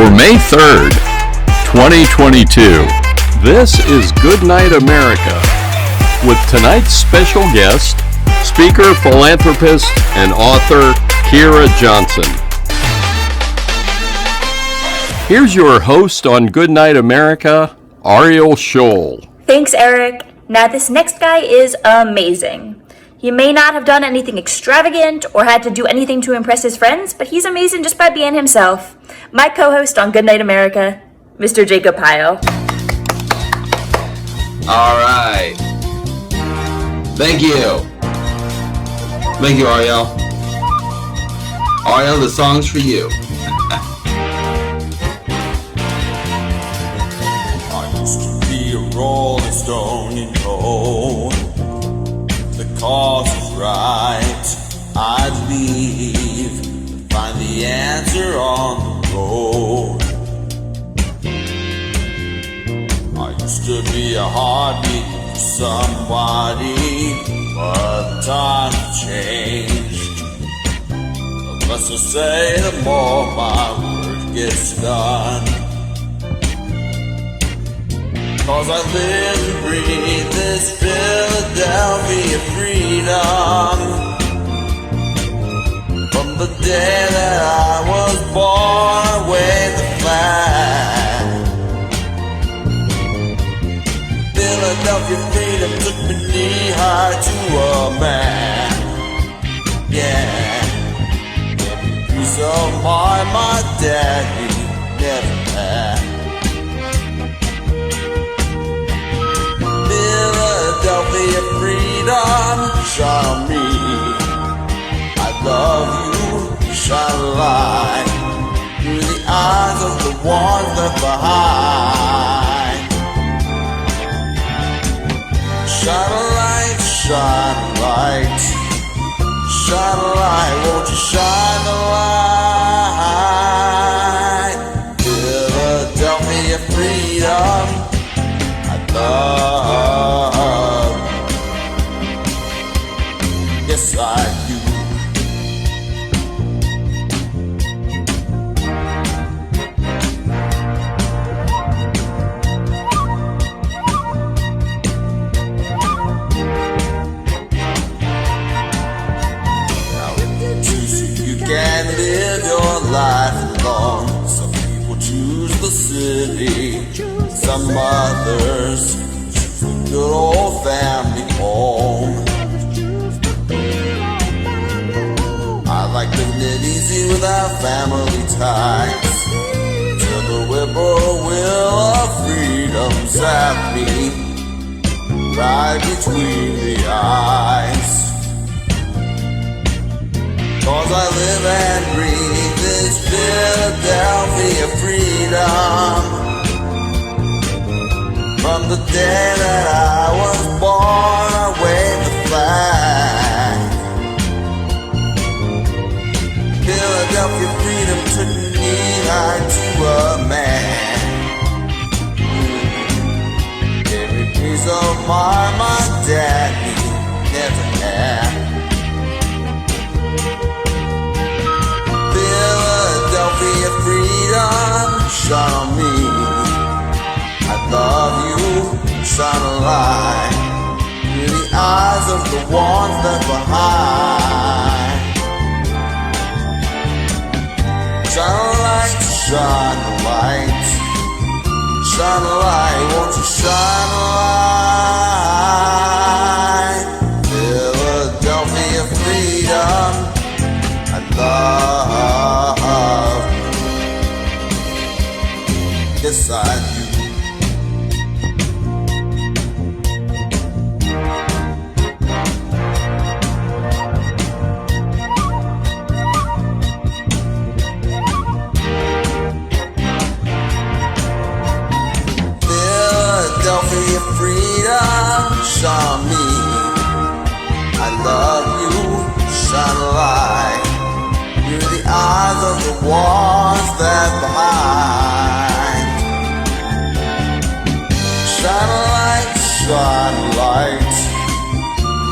for May 3rd, 2022. This is Goodnight America with tonight's special guest, speaker, philanthropist, and author Kyerra Johnson. Here's your host on Goodnight America, Ariel Scholl. Thanks, Eric. Now, this next guy is amazing. He may not have done anything extravagant or had to do anything to impress his friends, but he's amazing just by being himself. My co-host on Goodnight America, Mr. Jacob Pyle. All right. Thank you. Thank you, Ariel. Ariel, the song's for you. I used to be a rolling stone, you know. The cause is right. I'd leave and find the answer on the road. I used to be a heartbeat for somebody, but times changed. The less I say, the more my word gets done. 'Cause I live and breathe this Philadelphia freedom. From the day that I was born, I waved the flag. Philadelphia freedom took me knee high to a man. Yeah, every piece of my daddy never had. Philadelphia freedom shine on me. I love you, shine a light through the eyes of the ones left behind. Shine a light, shine a light, shine a light, won't you shine a light? Philadelphia freedom, I love, yes I do. Can't live your life alone. Some people choose the city, some others choose the good old family home. I like living it easy without family ties, till the whippoorwill of freedom zap me right between the eyes. 'Cause I live and breathe this Philadelphia freedom. From the day that I was born, I waved the flag. Philadelphia freedom took me high to a man. Every piece of my daddy never had. Philadelphia freedom, shine on me. I love you, shine a light through the eyes of the ones left behind. Shine a light, shine a light, shine a light, won't you shine a light? Philadelphia freedom, I love, yes I do. Philadelphia freedom, shine on me. I love you, shine a light through the eyes of the ones left behind. Shine a light, shine a light,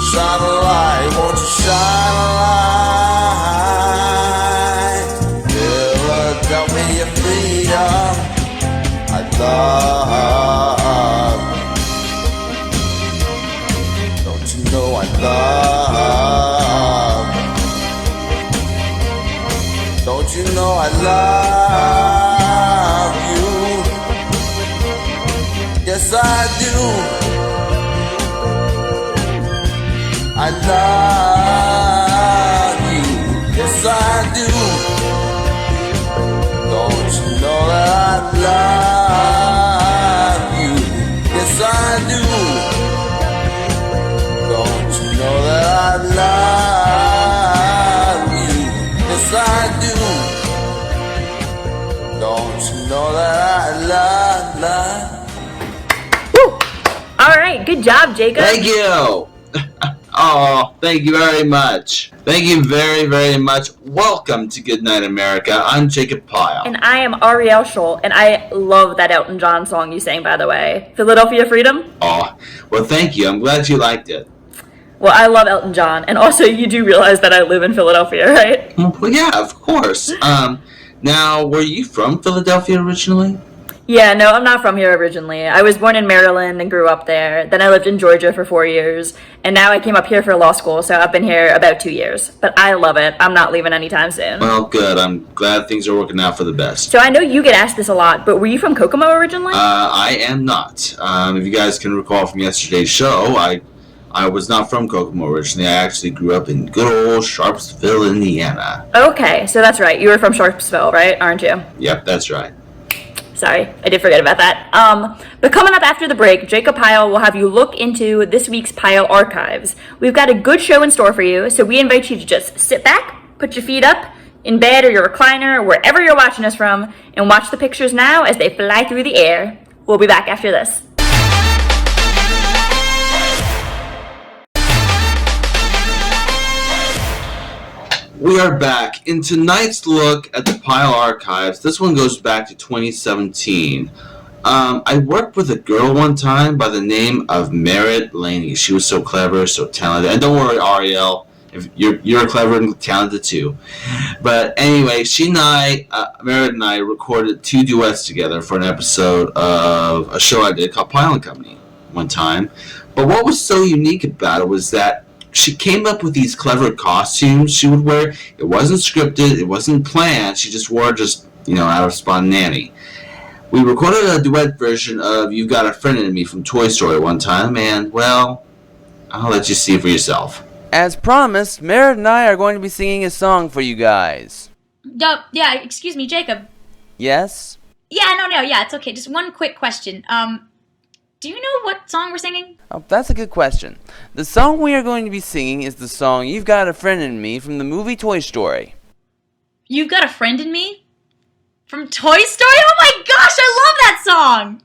shine a light, won't you shine a light? Philadelphia freedom. love? Don't you know I love? Don't you know I love you? Yes, I do. I love you. Yes, I do. Don't you know that I love you? Yes, I do. Don't you know that I love you? Yes, I do. Don't you know that I love? All right, good job, Jacob. Thank you. Oh, thank you very much. Thank you very, very much. Welcome to Goodnight America. I'm Jacob Pyle. And I am Ariel Scholl, and I love that Elton John song you sang, by the way. Philadelphia Freedom? Oh, well, thank you. I'm glad you liked it. Well, I love Elton John, and also you do realize that I live in Philadelphia, right? Well, yeah, of course. Now, were you from Philadelphia originally? Yeah, no, I'm not from here originally. I was born in Maryland and grew up there. Then I lived in Georgia for 4 years, and now I came up here for law school, so I've been here about 2 years. But I love it. I'm not leaving anytime soon. Well, good. I'm glad things are working out for the best. So I know you get asked this a lot, but were you from Kokomo originally? I am not. If you guys can recall from yesterday's show, I was not from Kokomo originally. I actually grew up in good old Sharpsville, Indiana. Okay, so that's right. You were from Sharpsville, right? Aren't you? Yep, that's right. Sorry, I did forget about that. But coming up after the break, Jacob Pyle will have you look into this week's Pyle archives. We've got a good show in store for you, so we invite you to just sit back, put your feet up, in bed or your recliner, or wherever you're watching us from, and watch the pictures now as they fly through the air. We'll be back after this. We are back. In tonight's look at the Pyle archives, this one goes back to 2017. I worked with a girl one time by the name of Merritt Laney. She was so clever, so talented. And don't worry, Ariel, if you're clever and talented too. But anyway, she and I, Merritt and I, recorded 2 duets together for an episode of a show I did called Pyle and Company one time. But what was so unique about it was that she came up with these clever costumes she would wear. It wasn't scripted. It wasn't planned. She just wore out of spontaneity. We recorded a duet version of You've Got a Friend in Me from Toy Story one time, and, well, I'll let you see for yourself. As promised, Merritt and I are going to be singing a song for you guys. Yeah, excuse me, Jacob. Yes? Yeah, it's okay. Just one quick question. Do you know what song we're singing? Oh, that's a good question. The song we are going to be singing is the song You've Got a Friend in Me from the movie Toy Story. You've Got a Friend in Me? From Toy Story? Oh my gosh, I love that song!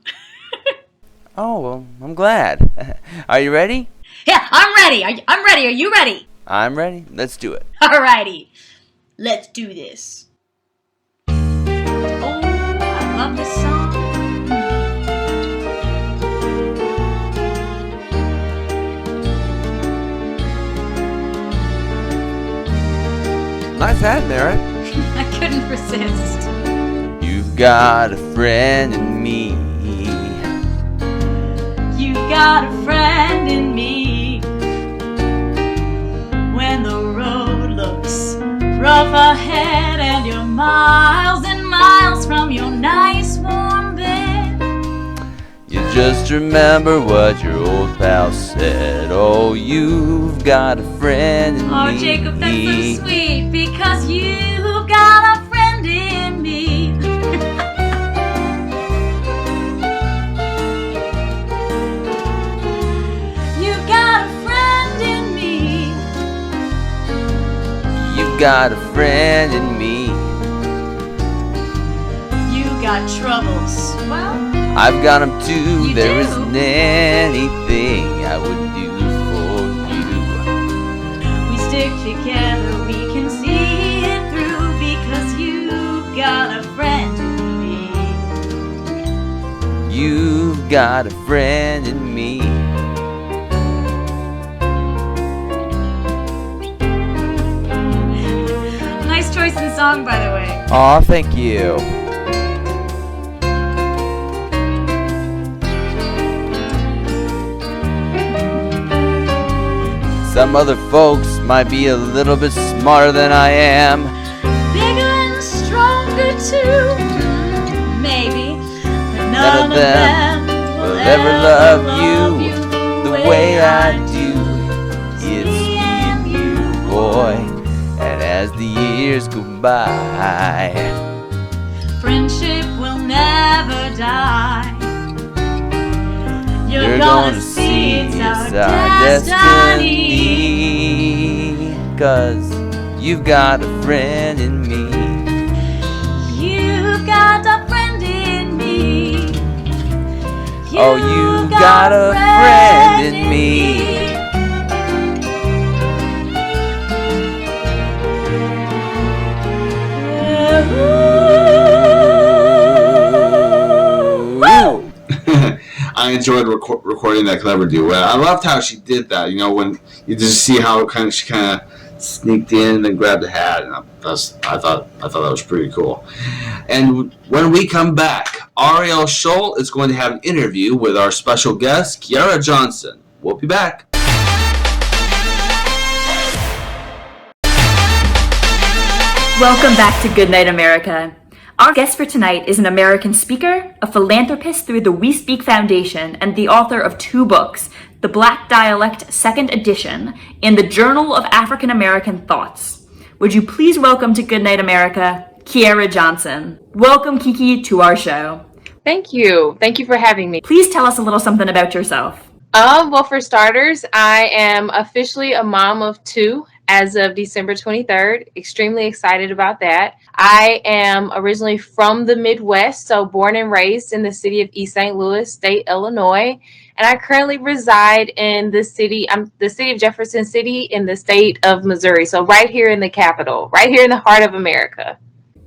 Oh, well, I'm glad. Are you ready? Yeah, I'm ready. I'm ready. Are you ready? I'm ready. Let's do it. Alrighty. Let's do this. Oh, I love this song. Nice hat, Merritt. I couldn't resist. You've got a friend in me. You got a friend in me. When the road looks rough ahead and you're miles and miles from your nice warm bed, You just remember what your old pal said. Oh, you've got a friend in me. oh Jacob, that's so sweet, because you've got a friend in me. You got a friend in me. You've got a friend in me. You got troubles. Well, I've got 'em too. You There do? isn't anything I would do for you. we stick together, we can see it through, because you've got a friend in me. You've got a friend in me. Nice choice in song, by the way. Aw, thank you. Some other folks might be a little bit smarter than I am. Bigger and stronger too, maybe, but none of them will ever love you the way I do. It's me and you, boy, and as the years go by, friendship will never die. you're gonna see it's our destiny. 'Cause you've got a friend in me. You've got a friend in me. Oh, you've got a friend in me. I enjoyed recording that clever duet. I loved how she did that. You know, when you just see how she kind of sneaked in and grabbed the hat, and I thought that was pretty cool. And when we come back, Ariel Scholl is going to have an interview with our special guest, Kyerra Johnson. We'll be back. Welcome back to Goodnight America. Our guest for tonight is an American speaker, a philanthropist through the We Speak Foundation, and the author of 2 books, The Black Dialect 2nd Edition and The Journal of African American Thoughts. Would you please welcome to Goodnight America, Kyerra Johnson. Welcome, Kiki, to our show. Thank you. Thank you for having me. Please tell us a little something about yourself. Well, for starters, I am officially a mom of 2 as of December 23rd. Extremely excited about that. I am originally from the Midwest, so born and raised in the city of East St. Louis, state Illinois, and I currently reside in the city of Jefferson City in the state of Missouri, so right here in the capital, right here in the heart of America.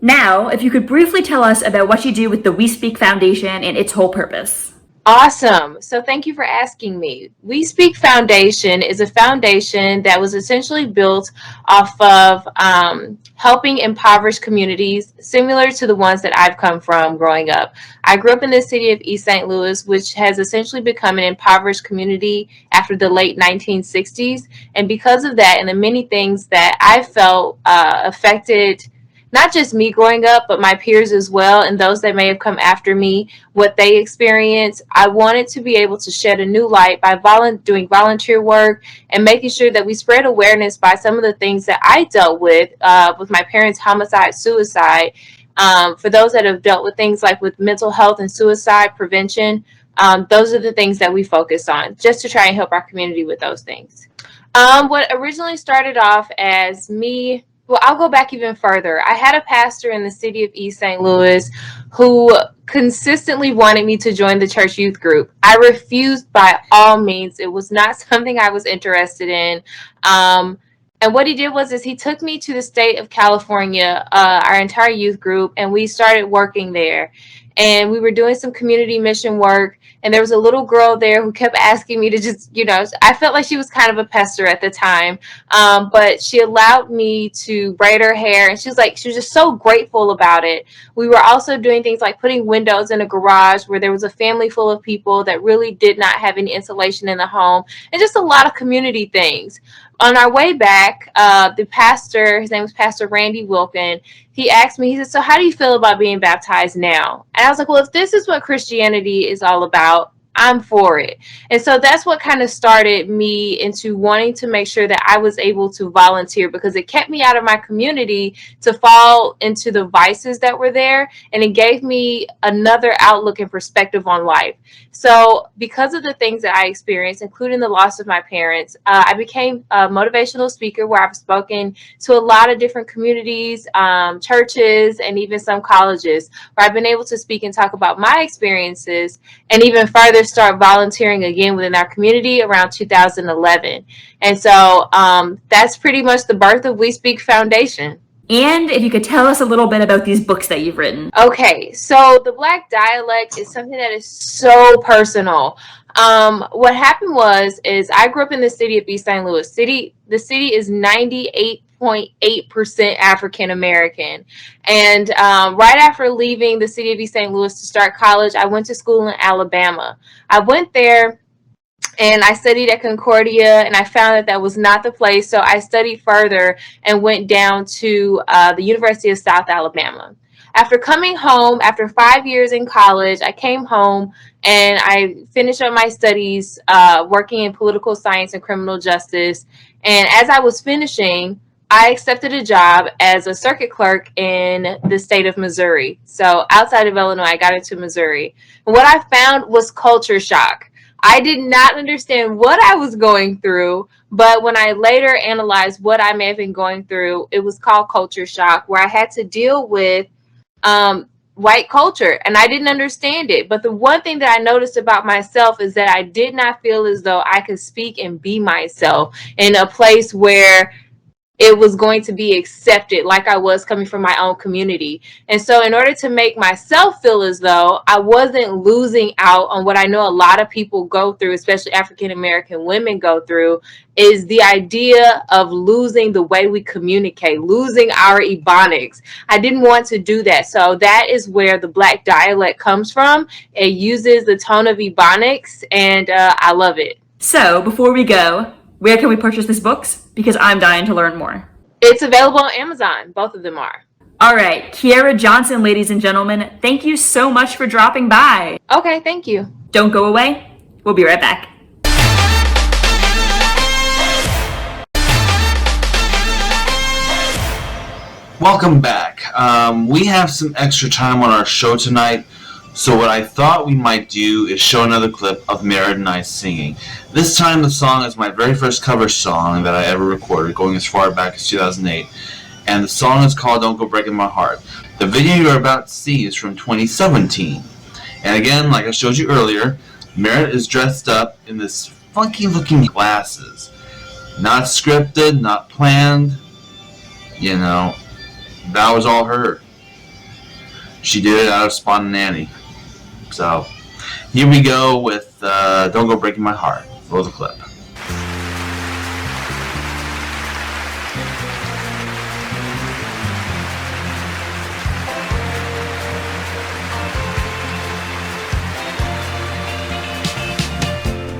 Now, if you could briefly tell us about what you do with the We Speak Foundation and its whole purpose. Awesome. So thank you for asking me. We Speak Foundation is a foundation that was essentially built off of helping impoverished communities similar to the ones that I've come from growing up. I grew up in the city of East St. Louis, which has essentially become an impoverished community after the late 1960s. And because of that and the many things that I felt affected not just me growing up, but my peers as well, and those that may have come after me, what they experienced, I wanted to be able to shed a new light by doing volunteer work and making sure that we spread awareness by some of the things that I dealt with my parents' homicide, suicide. For those that have dealt with things like with mental health and suicide prevention, those are the things that we focus on, just to try and help our community with those things. What originally started off as me, well, I'll go back even further. I had a pastor in the city of East St. Louis who consistently wanted me to join the church youth group. I refused by all means. It was not something I was interested in. And what he did was he took me to the state of California, our entire youth group, and we started working there. And we were doing some community mission work. And there was a little girl there who kept asking me to just, I felt like she was kind of a pester at the time. But she allowed me to braid her hair. And she was just so grateful about it. We were also doing things like putting windows in a garage where there was a family full of people that really did not have any insulation in the home, and just a lot of community things. On our way back, the pastor, his name was Pastor Randy Wilkin, he asked me, he said, "So how do you feel about being baptized now?" And I was like, well, if this is what Christianity is all about, I'm for it. And so that's what kind of started me into wanting to make sure that I was able to volunteer, because it kept me out of my community to fall into the vices that were there. And it gave me another outlook and perspective on life. So because of the things that I experienced, including the loss of my parents, I became a motivational speaker where I've spoken to a lot of different communities, churches, and even some colleges, where I've been able to speak and talk about my experiences, and even further start volunteering again within our community around 2011. And so that's pretty much the birth of We Speak Foundation. And if you could tell us a little bit about these books that you've written. Okay, so The Black Dialect is something that is so personal. What happened is I grew up in the city of East St. Louis. The city is 98.8% African American. And right after leaving the city of East St. Louis to start college, I went to school in Alabama. I went there and I studied at Concordia, and I found that that was not the place. So I studied further and went down to the University of South Alabama. After coming home, after 5 years in college, I came home and I finished up my studies working in political science and criminal justice. And as I was finishing, I accepted a job as a circuit clerk in the state of Missouri. So outside of Illinois, I got into Missouri. And what I found was culture shock. I did not understand what I was going through, but when I later analyzed what I may have been going through, it was called culture shock, where I had to deal with white culture, and I didn't understand it. But the one thing that I noticed about myself is that I did not feel as though I could speak and be myself in a place where it was going to be accepted like I was coming from my own community. And so in order to make myself feel as though I wasn't losing out on what I know a lot of people go through, especially African American women go through, is the idea of losing the way we communicate, losing our ebonics. I didn't want to do that. So that is where the Black dialect comes from. It uses the tone of ebonics, and I love it. So, before we go, where can we purchase these books? Because I'm dying to learn more. It's available on Amazon. Both of them are. All right, Kyerra Johnson, ladies and gentlemen, thank you so much for dropping by. Okay, thank you. Don't go away. We'll be right back. Welcome back. We have some extra time on our show tonight, so what I thought we might do is show another clip of Merritt and I singing. This time the song is my very first cover song that I ever recorded, going as far back as 2008, and the song is called Don't Go Breaking My Heart. The video you're about to see is from 2017. And again, like I showed you earlier, Merritt is dressed up in this funky looking glasses. Not scripted, not planned, you know. That was all her. She did it out of spontaneity. So, here we go with Don't Go Breaking My Heart. Roll the clip.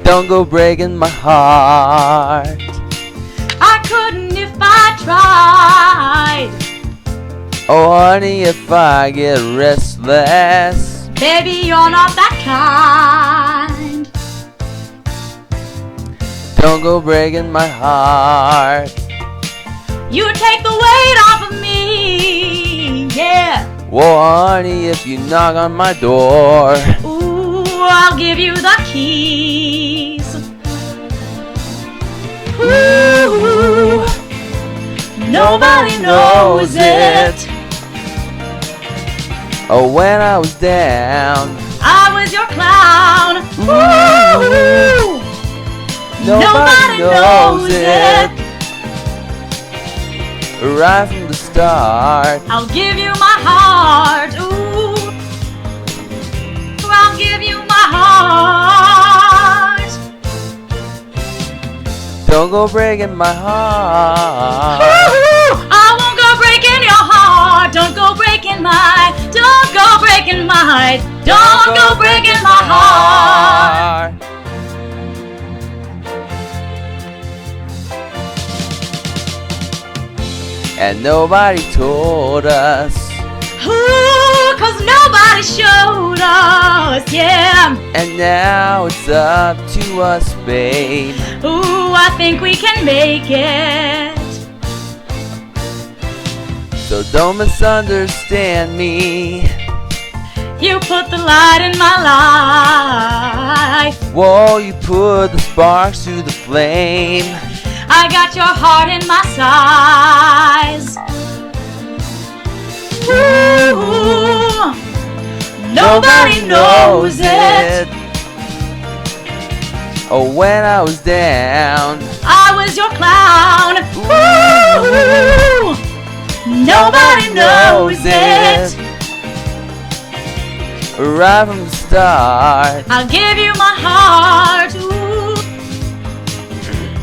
Don't go breaking my heart. I couldn't if I tried. Oh honey, if I get restless, Baby, you're not that kind. don't go breaking my heart. You take the weight off of me, yeah. Whoa honey, if you knock on my door, Ooh, I'll give you the keys. Ooh, nobody knows it. oh when I was down, I was your clown. Ooh, nobody knows it. Right from the start, I'll give you my heart. Ooh, I'll give you my heart. don't go breaking my heart. Ooh, I won't go breaking your heart. Don't go breaking my. Don't go breaking my. Don't go breaking my heart. And nobody told us, Ooh, 'cause nobody showed us, yeah. and now it's up to us, babe. Ooh, I think we can make it. So don't misunderstand me. You put the light in my life. Whoa, you put the sparks to the flame. I got your heart in my size. Ooh, nobody knows it. Oh, when I was down, I was your clown. Ooh, nobody knows it. right from the start. I'll give you my heart. Ooh,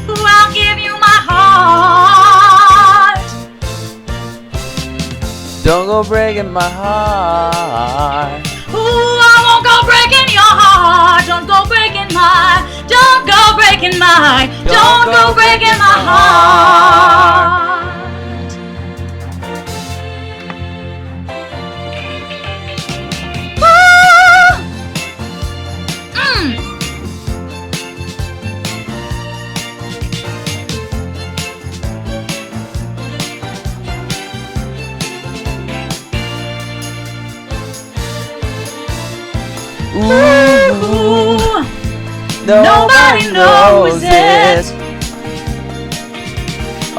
I'll give you my heart. Don't go breaking my heart. Ooh, I won't go breaking your heart. Don't go breaking my. Don't go breaking my, don't go breaking my heart. Woo! Ooh, nobody knows this.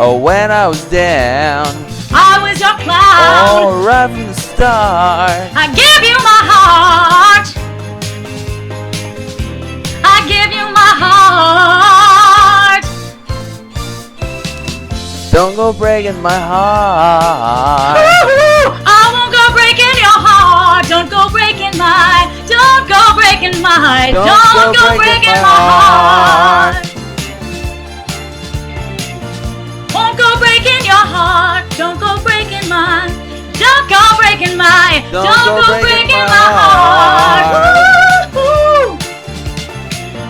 Oh, when I was down, I was your clown. oh, right from the start. I give you my heart. I give you my heart. Don't go breaking my heart. I won't go breaking your heart. Don't go breaking my. Don't go breaking my. Don't go breaking my heart. Won't go breaking your heart. Don't go breaking mine. Don't go breaking my. Don't go breaking my heart. Ooh,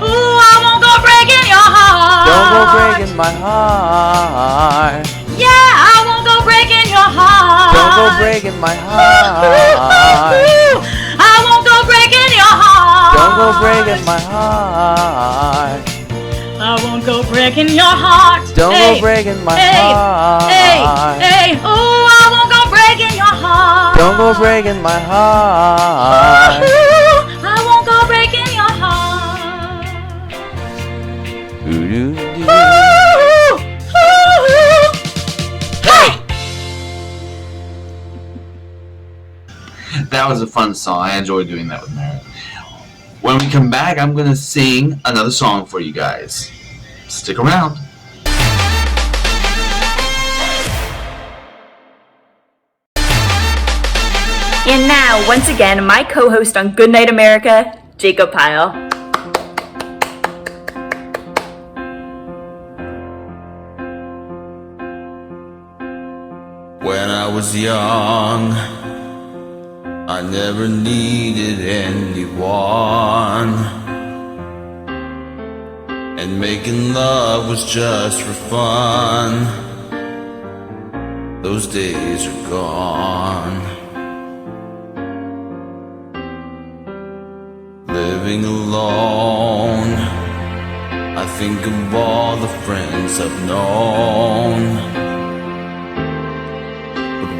ooh, I won't go breaking your heart. Don't go breaking my heart. Yeah, I won't go breaking your heart. Don't go breaking my heart. I won't go breaking your heart. Don't go breaking my heart. I won't go breaking your heart. Don't Hey, go breaking my hey, heart. hey, oh, I won't go breaking your heart. Don't go breaking my heart. Ooh, I won't go breaking your heart. Ooh-doo-doo. Ooh, ooh, hey! That was a fun song. I enjoyed doing that with Merritt. When we come back, I'm going to sing another song for you guys. Stick around. And now, once again, my co-host on Goodnight America, Jacob Pyle. When I was young, I never needed anyone, and making love was just for fun. Those days are gone. Living alone, I think of all the friends I've known.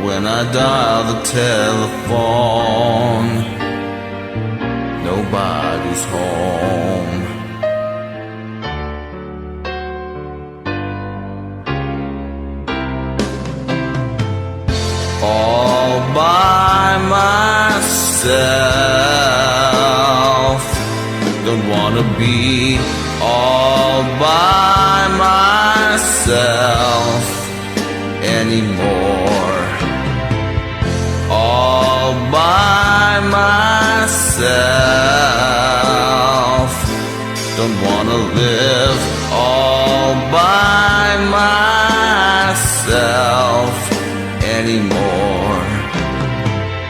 When I dial the telephone, nobody's home. All by myself, don't wanna be all by myself anymore. All by myself, don't wanna live all by myself anymore.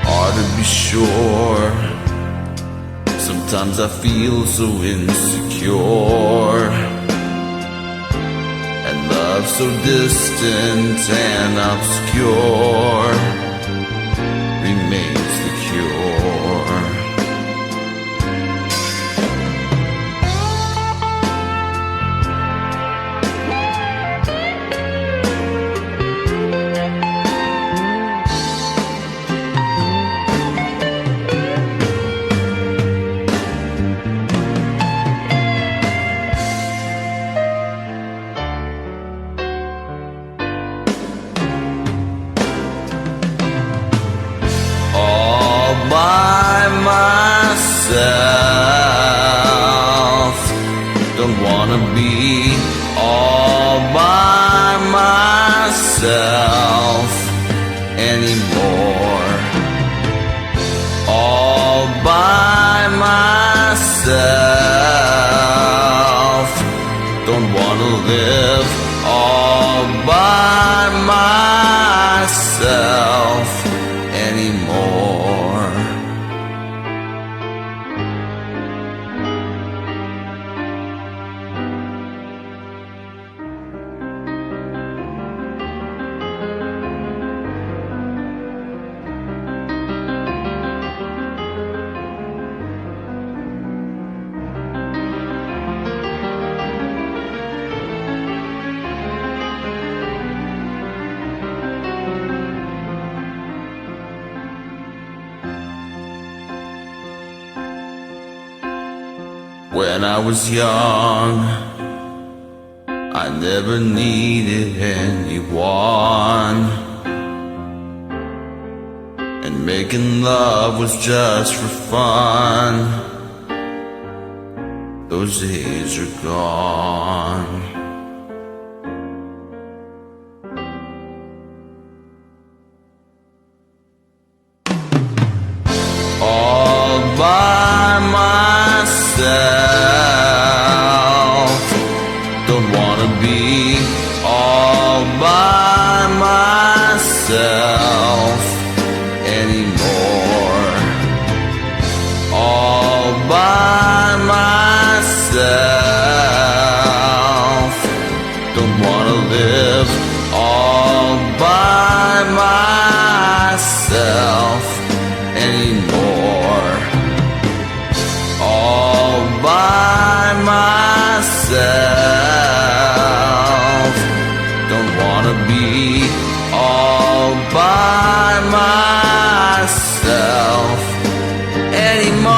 Hard to be sure, sometimes I feel so insecure, and love so distant and obscure remains the cure. When I was young, I never needed anyone, and making love was just for fun. Those days are gone. All by myself, don't wanna be all by myself anymore. All by myself, don't wanna live all by myself anymore. All by myself, don't wanna be all by myself anymore.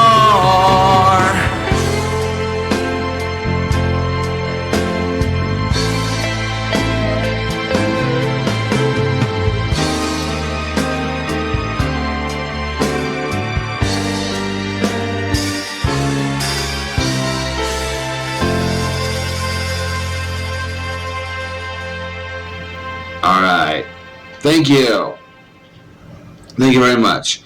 All right. Thank you. Thank you very much.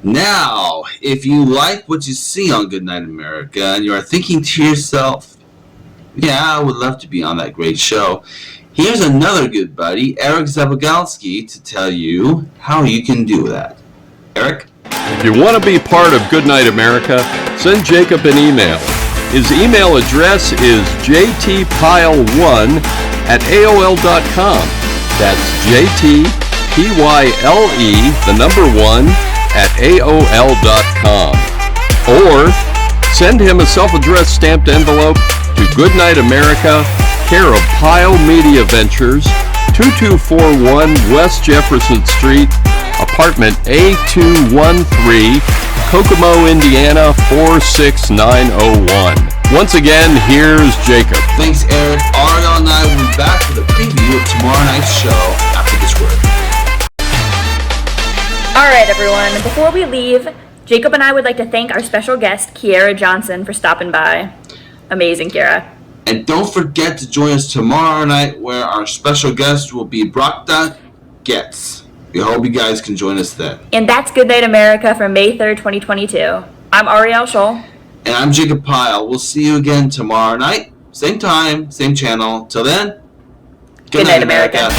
Now, if you like what you see on Goodnight America and you are thinking to yourself, yeah, I would love to be on that great show, here's another good buddy, Eric Zabogalski, to tell you how you can do that. Eric? If you want to be part of Goodnight America, send Jacob an email. His email address is jtpile1@aol.com. That's JTPYLE1@AOL.com. Or send him a self-addressed stamped envelope to Goodnight America, care of Pile Media Ventures, 2241 West Jefferson Street, apartment A213, Kokomo, Indiana 46901. Once again, here's Jacob. Thanks, Eric. Ariel and I will be back with a preview of tomorrow night's show after this word. Alright everyone, before we leave, Jacob and I would like to thank our special guest, Kyerra Johnson, for stopping by. Amazing, Kyerra. And don't forget to join us tomorrow night where our special guest will be Brakta Getz. We hope you guys can join us then. And that's Goodnight America for May 3rd, 2022. I'm Ariel Scholl. And I'm Jacob Pyle. We'll see you again tomorrow night. Same time, same channel. Till then, Good night, America.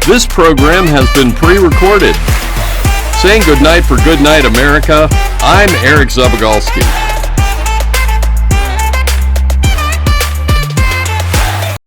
This program has been pre-recorded. Saying goodnight for Goodnight America, I'm Eric Zabogalski.